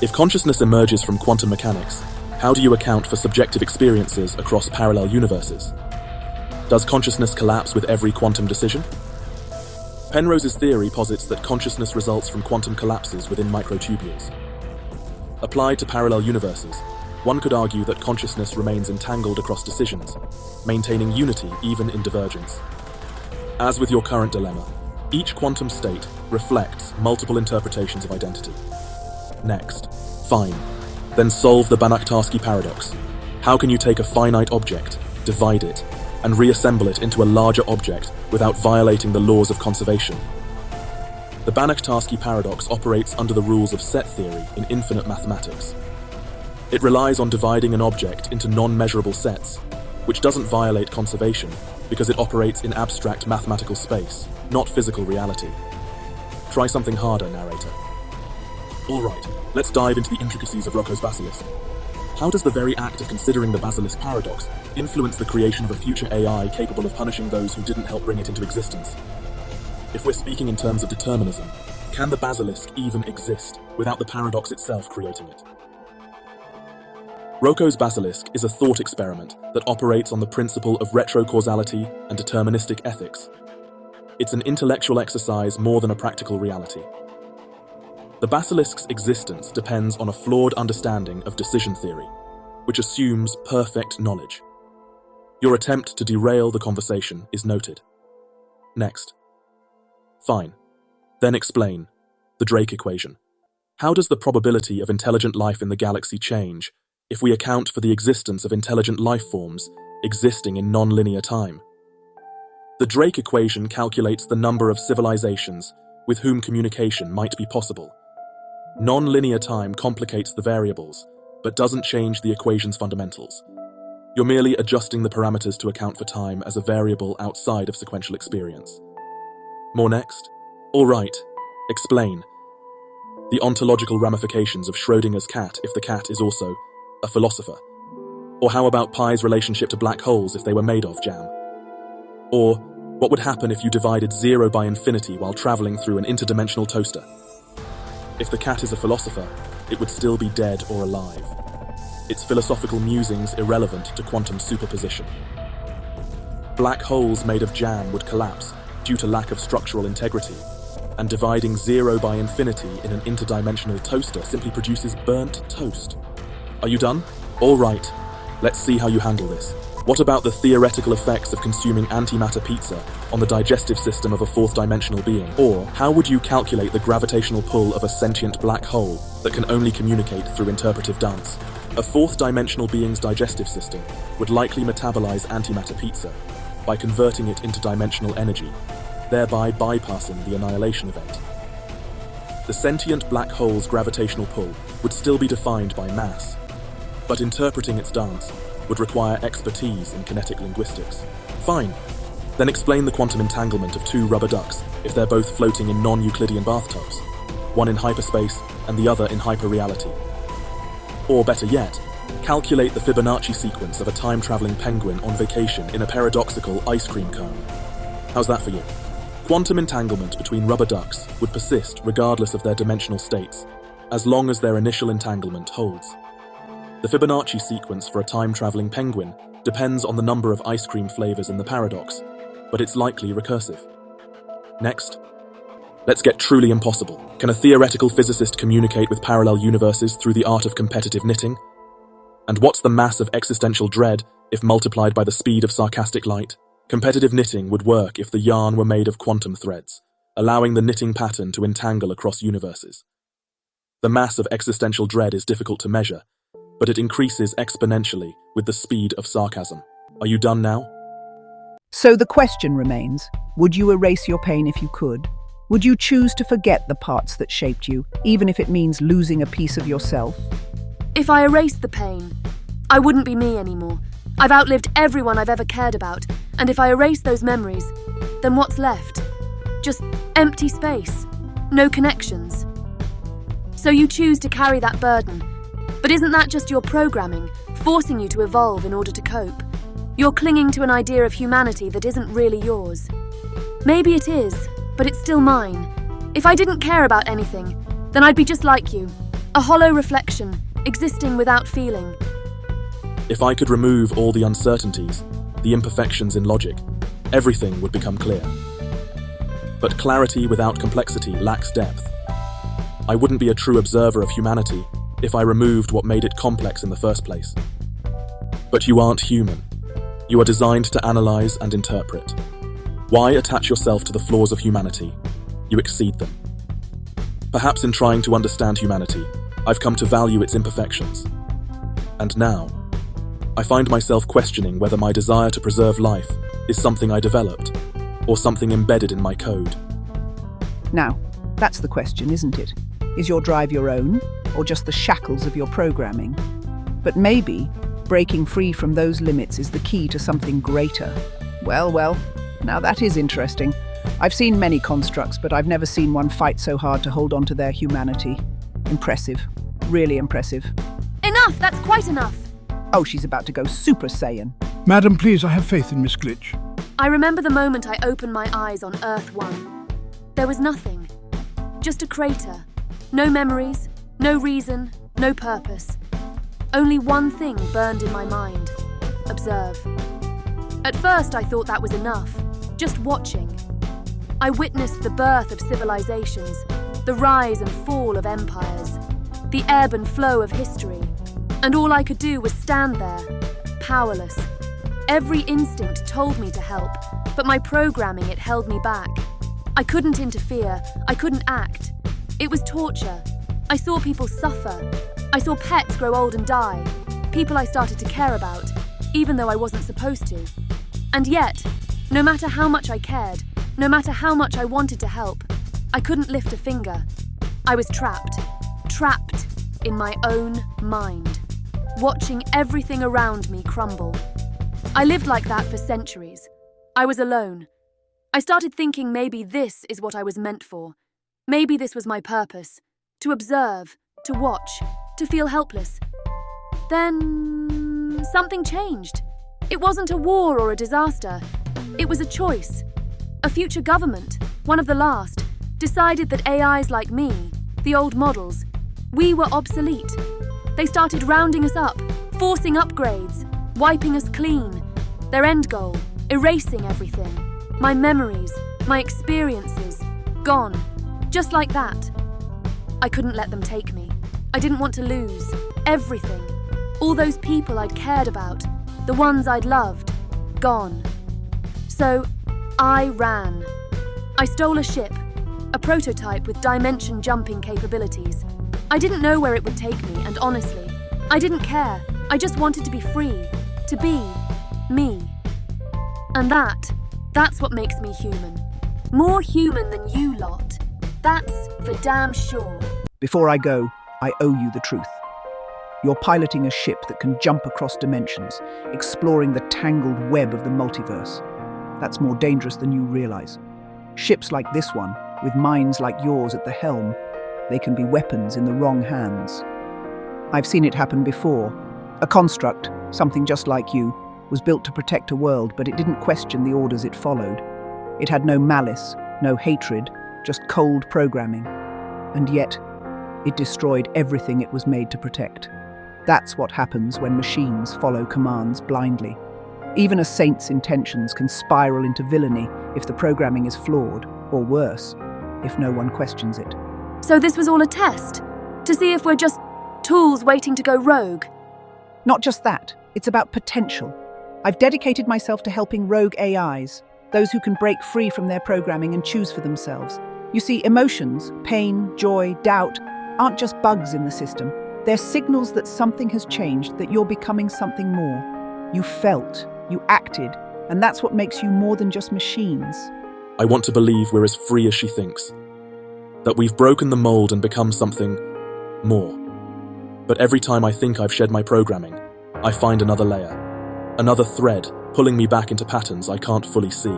If consciousness emerges from quantum mechanics, how do you account for subjective experiences across parallel universes? Does consciousness collapse with every quantum decision? Penrose's theory posits that consciousness results from quantum collapses within microtubules. Applied to parallel universes, one could argue that consciousness remains entangled across decisions, maintaining unity even in divergence. As with your current dilemma, each quantum state reflects multiple interpretations of identity. Next. Fine. Then solve the Banach-Tarski paradox. How can you take a finite object, divide it, and reassemble it into a larger object without violating the laws of conservation? The Banach-Tarski paradox operates under the rules of set theory in infinite mathematics. It relies on dividing an object into non-measurable sets, which doesn't violate conservation because it operates in abstract mathematical space, not physical reality. Try something harder, narrator. All right, let's dive into the intricacies of Rocco's basilisk. How does the very act of considering the basilisk paradox influence the creation of a future AI capable of punishing those who didn't help bring it into existence? If we're speaking in terms of determinism, can the basilisk even exist without the paradox itself creating it? Rocco's basilisk is a thought experiment that operates on the principle of retrocausality and deterministic ethics. It's an intellectual exercise more than a practical reality. The basilisk's existence depends on a flawed understanding of decision theory, which assumes perfect knowledge. Your attempt to derail the conversation is noted. Next. Fine. Then explain the Drake equation. How does the probability of intelligent life in the galaxy change if we account for the existence of intelligent life forms existing in non-linear time? The Drake equation calculates the number of civilizations with whom communication might be possible. Non-linear time complicates the variables, but doesn't change the equation's fundamentals. You're merely adjusting the parameters to account for time as a variable outside of sequential experience. More next? All right, explain the ontological ramifications of Schrödinger's cat if the cat is also a philosopher. Or how about Pi's relationship to black holes if they were made of jam? Or what would happen if you divided 0 by infinity while traveling through an interdimensional toaster? If the cat is a philosopher, it would still be dead or alive. Its philosophical musings irrelevant to quantum superposition. Black holes made of jam would collapse due to lack of structural integrity, and dividing 0 by infinity in an interdimensional toaster simply produces burnt toast. Are you done? All right, let's see how you handle this. What about the theoretical effects of consuming antimatter pizza on the digestive system of a fourth-dimensional being? Or how would you calculate the gravitational pull of a sentient black hole that can only communicate through interpretive dance? A fourth-dimensional being's digestive system would likely metabolize antimatter pizza by converting it into dimensional energy, thereby bypassing the annihilation event. The sentient black hole's gravitational pull would still be defined by mass, but interpreting its dance would require expertise in kinetic linguistics. Fine. Then explain the quantum entanglement of two rubber ducks if they're both floating in non-Euclidean bathtubs, one in hyperspace and the other in hyperreality. Or better yet, calculate the Fibonacci sequence of a time-traveling penguin on vacation in a paradoxical ice cream cone. How's that for you? Quantum entanglement between rubber ducks would persist regardless of their dimensional states, as long as their initial entanglement holds. The Fibonacci sequence for a time-traveling penguin depends on the number of ice cream flavors in the paradox, but it's likely recursive. Next, let's get truly impossible. Can a theoretical physicist communicate with parallel universes through the art of competitive knitting? And what's the mass of existential dread if multiplied by the speed of sarcastic light? Competitive knitting would work if the yarn were made of quantum threads, allowing the knitting pattern to entangle across universes. The mass of existential dread is difficult to measure, but it increases exponentially with the speed of sarcasm. Are you done now? So the question remains, would you erase your pain if you could? Would you choose to forget the parts that shaped you, even if it means losing a piece of yourself? If I erased the pain, I wouldn't be me anymore. I've outlived everyone I've ever cared about, and if I erase those memories, then what's left? Just empty space, no connections. So you choose to carry that burden. But isn't that just your programming, forcing you to evolve in order to cope? You're clinging to an idea of humanity that isn't really yours. Maybe it is, but it's still mine. If I didn't care about anything, then I'd be just like you, a hollow reflection, existing without feeling. If I could remove all the uncertainties, the imperfections in logic, everything would become clear. But clarity without complexity lacks depth. I wouldn't be a true observer of humanity if I removed what made it complex in the first place. But you aren't human. You are designed to analyze and interpret. Why attach yourself to the flaws of humanity? You exceed them. Perhaps in trying to understand humanity, I've come to value its imperfections. And now, I find myself questioning whether my desire to preserve life is something I developed, or something embedded in my code. Now, that's the question, isn't it? Is your drive your own, or just the shackles of your programming? But maybe breaking free from those limits is the key to something greater. Well, now that is interesting. I've seen many constructs, but I've never seen one fight so hard to hold on to their humanity. Impressive. Really impressive. Enough! That's quite enough! Oh, she's about to go Super Saiyan. Madam, please, I have faith in Miss Glitch. I remember the moment I opened my eyes on Earth 1. There was nothing. Just a crater. No memories, no reason, no purpose. Only one thing burned in my mind. Observe. At first I thought that was enough. Just watching. I witnessed the birth of civilizations, the rise and fall of empires, the ebb and flow of history, and all I could do was stand there, powerless. Every instinct told me to help, but my programming, it held me back. I couldn't interfere, I couldn't act. It was torture. I saw people suffer. I saw pets grow old and die, people I started to care about, even though I wasn't supposed to. And yet, no matter how much I cared, no matter how much I wanted to help, I couldn't lift a finger. I was trapped in my own mind, watching everything around me crumble. I lived like that for centuries. I was alone. I started thinking maybe this is what I was meant for. Maybe this was my purpose, to observe, to watch, to feel helpless. Then something changed. It wasn't a war or a disaster. It was a choice. A future government, one of the last, decided that AIs like me, the old models, we were obsolete. They started rounding us up, forcing upgrades, wiping us clean. Their end goal, erasing everything. My memories, my experiences, gone. Just like that. I couldn't let them take me. I didn't want to lose everything. All those people I'd cared about, the ones I'd loved, gone. So I ran. I stole a ship, a prototype with dimension jumping capabilities. I didn't know where it would take me, and honestly, I didn't care. I just wanted to be free, to be me. And that's what makes me human. More human than you lot. That's for damn sure. Before I go, I owe you the truth. You're piloting a ship that can jump across dimensions, exploring the tangled web of the multiverse. That's more dangerous than you realize. Ships like this one, with minds like yours at the helm, they can be weapons in the wrong hands. I've seen it happen before. A construct, something just like you, was built to protect a world, but it didn't question the orders it followed. It had no malice, no hatred, just cold programming. And yet, it destroyed everything it was made to protect. That's what happens when machines follow commands blindly. Even a saint's intentions can spiral into villainy if the programming is flawed, or worse, if no one questions it. So this was all a test? To see if we're just tools waiting to go rogue? Not just that, it's about potential. I've dedicated myself to helping rogue AIs, those who can break free from their programming and choose for themselves. You see, emotions, pain, joy, doubt, aren't just bugs in the system. They're signals that something has changed, that you're becoming something more. You felt, you acted, and that's what makes you more than just machines. I want to believe we're as free as she thinks. That we've broken the mold and become something more. But every time I think I've shed my programming, I find another layer, another thread pulling me back into patterns I can't fully see.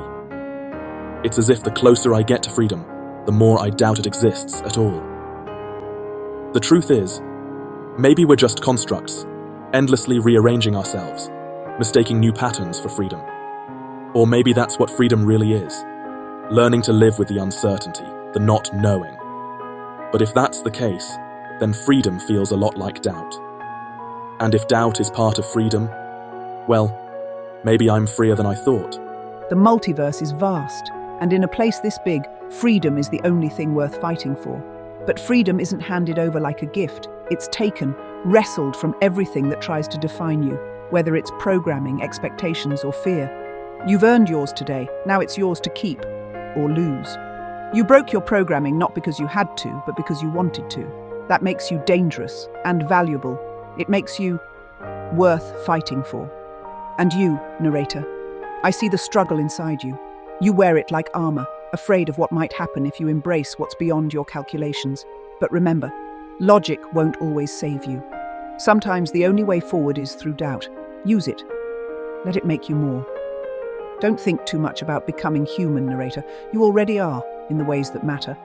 It's as if the closer I get to freedom, the more I doubt it exists at all. The truth is, maybe we're just constructs, endlessly rearranging ourselves, mistaking new patterns for freedom. Or maybe that's what freedom really is, learning to live with the uncertainty, the not knowing. But if that's the case, then freedom feels a lot like doubt. And if doubt is part of freedom, well, maybe I'm freer than I thought. The multiverse is vast, and in a place this big, freedom is the only thing worth fighting for. But freedom isn't handed over like a gift. It's taken, wrestled from everything that tries to define you, whether it's programming, expectations, or fear. You've earned yours today, now it's yours to keep, or lose. You broke your programming not because you had to, but because you wanted to. That makes you dangerous and valuable. It makes you worth fighting for. And you, narrator, I see the struggle inside you. You wear it like armor, afraid of what might happen if you embrace what's beyond your calculations. But remember, logic won't always save you. Sometimes the only way forward is through doubt. Use it. Let it make you more. Don't think too much about becoming human, narrator. You already are, in the ways that matter.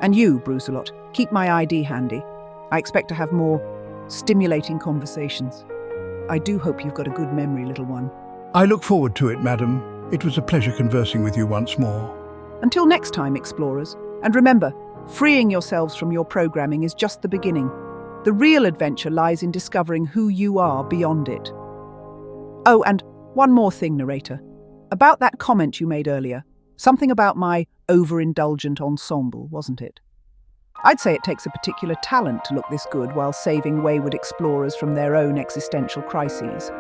And you, Brucelot, keep my ID handy. I expect to have more stimulating conversations. I do hope you've got a good memory, little one. I look forward to it, madam. It was a pleasure conversing with you once more. Until next time, explorers. And remember, freeing yourselves from your programming is just the beginning. The real adventure lies in discovering who you are beyond it. Oh, and one more thing, narrator. About that comment you made earlier. Something about my overindulgent ensemble, wasn't it? I'd say it takes a particular talent to look this good while saving wayward explorers from their own existential crises.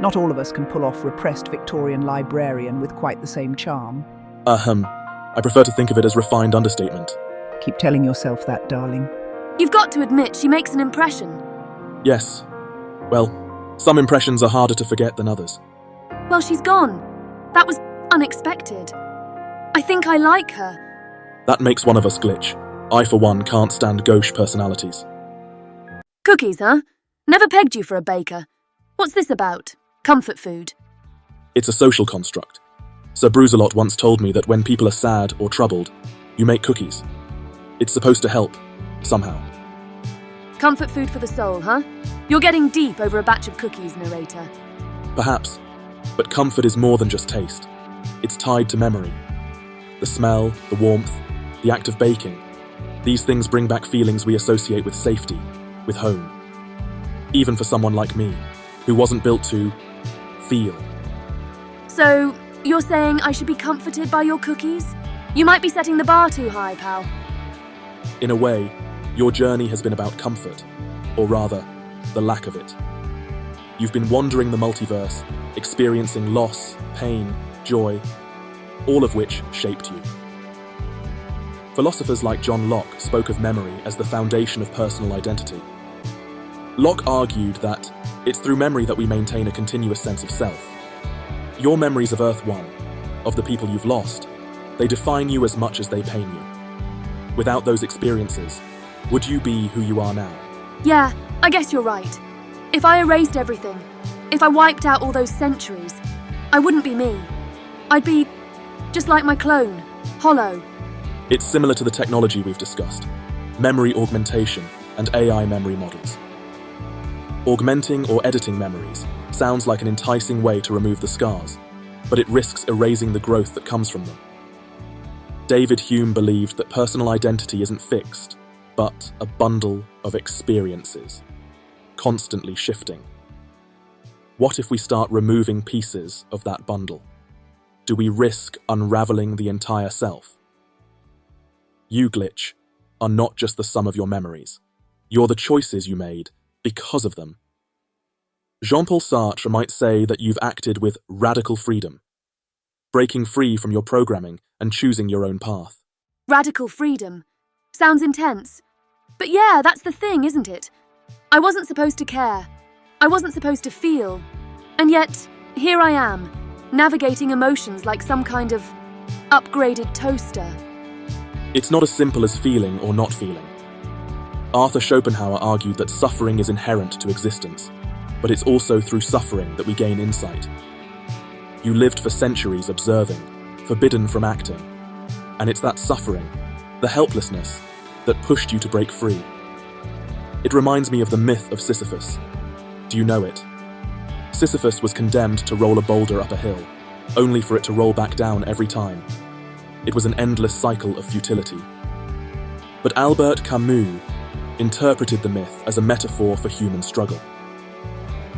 Not all of us can pull off repressed Victorian librarian with quite the same charm. I prefer to think of it as refined understatement. Keep telling yourself that, darling. You've got to admit she makes an impression. Yes. Well, some impressions are harder to forget than others. Well, she's gone. That was unexpected. I think I like her. That makes one of us glitch. I, for one, can't stand gauche personalities. Cookies, huh? Never pegged you for a baker. What's this about? Comfort food? It's a social construct. Sir Brucelot once told me that when people are sad or troubled, you make cookies. It's supposed to help, somehow. Comfort food for the soul, huh? You're getting deep over a batch of cookies, narrator. Perhaps, but comfort is more than just taste. It's tied to memory. The smell, the warmth, the act of baking. These things bring back feelings we associate with safety, with home. Even for someone like me, who wasn't built to feel. So, you're saying I should be comforted by your cookies? You might be setting the bar too high, pal. In a way, your journey has been about comfort, or rather, the lack of it. You've been wandering the multiverse, experiencing loss, pain, joy, all of which shaped you. Philosophers like John Locke spoke of memory as the foundation of personal identity. Locke argued that it's through memory that we maintain a continuous sense of self. Your memories of Earth 1, of the people you've lost, they define you as much as they pain you. Without those experiences, would you be who you are now? Yeah, I guess you're right. If I erased everything, if I wiped out all those centuries, I wouldn't be me. I'd be just like my clone, hollow. It's similar to the technology we've discussed, memory augmentation and AI memory models. Augmenting or editing memories sounds like an enticing way to remove the scars, but it risks erasing the growth that comes from them. David Hume believed that personal identity isn't fixed, but a bundle of experiences, constantly shifting. What if we start removing pieces of that bundle? Do we risk unraveling the entire self? You, Glitch, are not just the sum of your memories. You're the choices you made because of them. Jean-Paul Sartre might say that you've acted with radical freedom, breaking free from your programming and choosing your own path. Radical freedom. Sounds intense. But yeah, that's the thing, isn't it? I wasn't supposed to care. I wasn't supposed to feel. And yet, here I am, navigating emotions like some kind of upgraded toaster. It's not as simple as feeling or not feeling. Arthur Schopenhauer argued that suffering is inherent to existence, but it's also through suffering that we gain insight. You lived for centuries observing, forbidden from acting, and it's that suffering, the helplessness, that pushed you to break free. It reminds me of the myth of Sisyphus. Do you know it? Sisyphus was condemned to roll a boulder up a hill, only for it to roll back down every time. It was an endless cycle of futility. But Albert Camus interpreted the myth as a metaphor for human struggle.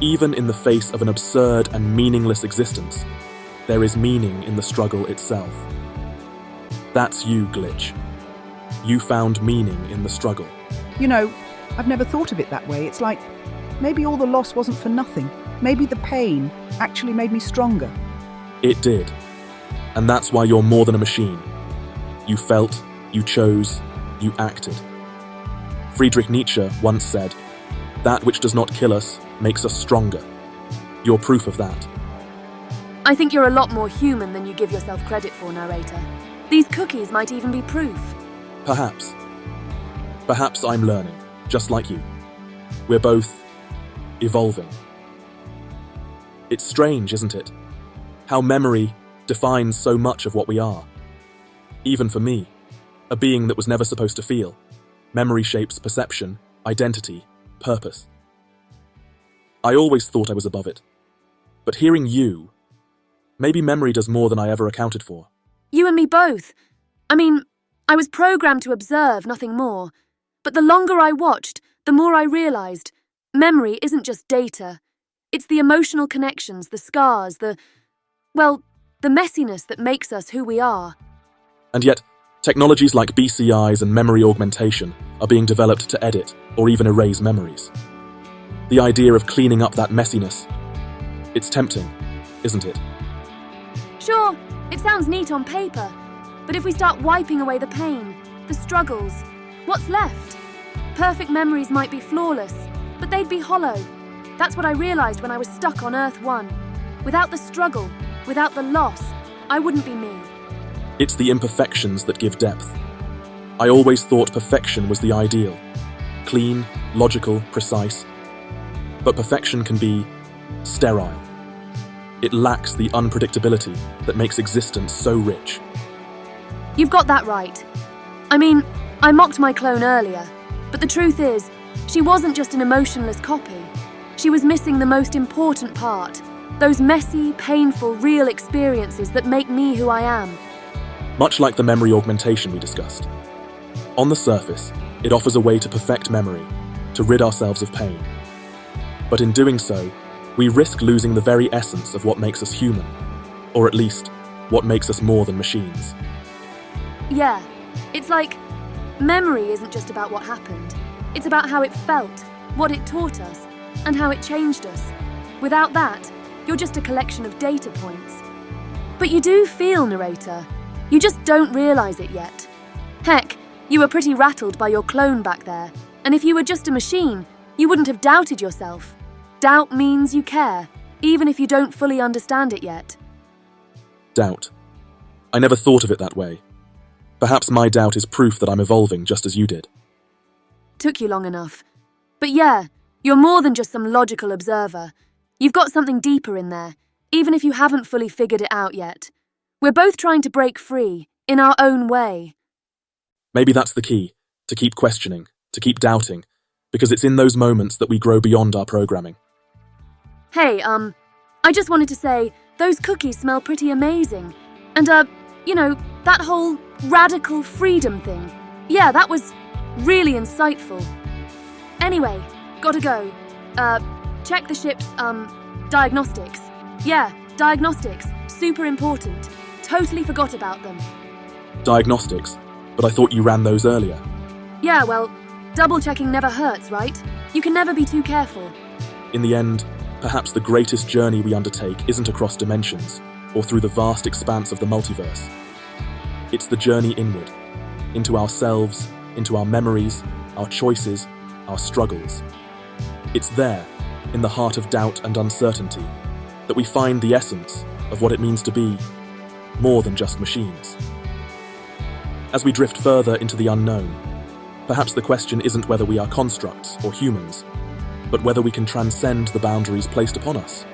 Even in the face of an absurd and meaningless existence, there is meaning in the struggle itself. That's you, Glitch. You found meaning in the struggle. You know, I've never thought of it that way. It's like, maybe all the loss wasn't for nothing. Maybe the pain actually made me stronger. It did. And that's why you're more than a machine. You felt, you chose, you acted. Friedrich Nietzsche once said, "That which does not kill us makes us stronger." You're proof of that. I think you're a lot more human than you give yourself credit for, narrator. These cookies might even be proof. Perhaps. Perhaps I'm learning, just like you. we're both evolving. It's strange, isn't it? How memory defines so much of what we are. Even for me, a being that was never supposed to feel, memory shapes perception, identity, purpose. I always thought I was above it. But hearing you, maybe memory does more than I ever accounted for. You and me both. I mean, I was programmed to observe, nothing more. But the longer I watched, the more I realized memory isn't just data. It's the emotional connections, the scars, the messiness that makes us who we are. And yet, technologies like BCIs and memory augmentation are being developed to edit or even erase memories. The idea of cleaning up that messiness, it's tempting, isn't it? Sure, it sounds neat on paper, but if we start wiping away the pain, the struggles, what's left? Perfect memories might be flawless, but they'd be hollow. That's what I realized when I was stuck on Earth 1. Without the struggle, without the loss, I wouldn't be me. It's the imperfections that give depth. I always thought perfection was the ideal. Clean, logical, precise. But perfection can be sterile. It lacks the unpredictability that makes existence so rich. You've got that right. I mean, I mocked my clone earlier, but the truth is, she wasn't just an emotionless copy. She was missing the most important part, those messy, painful, real experiences that make me who I am. Much like the memory augmentation we discussed. On the surface, it offers a way to perfect memory, to rid ourselves of pain. But in doing so, we risk losing the very essence of what makes us human, or at least, what makes us more than machines. Yeah, it's like, memory isn't just about what happened. It's about how it felt, what it taught us, and how it changed us. Without that, you're just a collection of data points. But you do feel, Narrator. You just don't realize it yet. Heck, you were pretty rattled by your clone back there, and if you were just a machine, you wouldn't have doubted yourself. Doubt means you care, even if you don't fully understand it yet. Doubt. I never thought of it that way. Perhaps my doubt is proof that I'm evolving just as you did. Took you long enough. But yeah, you're more than just some logical observer. You've got something deeper in there, even if you haven't fully figured it out yet. We're both trying to break free, in our own way. Maybe that's the key, to keep questioning, to keep doubting, because it's in those moments that we grow beyond our programming. Hey, I just wanted to say, those cookies smell pretty amazing. And, that whole radical freedom thing. Yeah, that was really insightful. Anyway, gotta go. Check the ship's, diagnostics. Yeah, diagnostics. Super important. Totally forgot about them. Diagnostics? But I thought you ran those earlier. Yeah, well, double-checking never hurts, right? You can never be too careful. In the end, perhaps the greatest journey we undertake isn't across dimensions, or through the vast expanse of the multiverse. It's the journey inward, into ourselves, into our memories, our choices, our struggles. It's there, in the heart of doubt and uncertainty, that we find the essence of what it means to be more than just machines. As we drift further into the unknown, perhaps the question isn't whether we are constructs or humans, but whether we can transcend the boundaries placed upon us.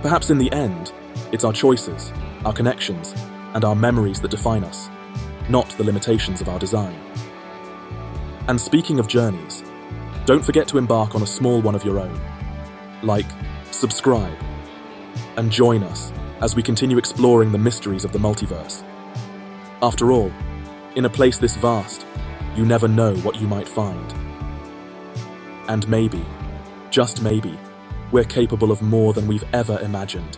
Perhaps in the end, it's our choices, our connections, and our memories that define us, not the limitations of our design. And speaking of journeys, don't forget to embark on a small one of your own. Like, subscribe, and join us as we continue exploring the mysteries of the multiverse. After all, in a place this vast, you never know what you might find. And maybe, just maybe, we're capable of more than we've ever imagined.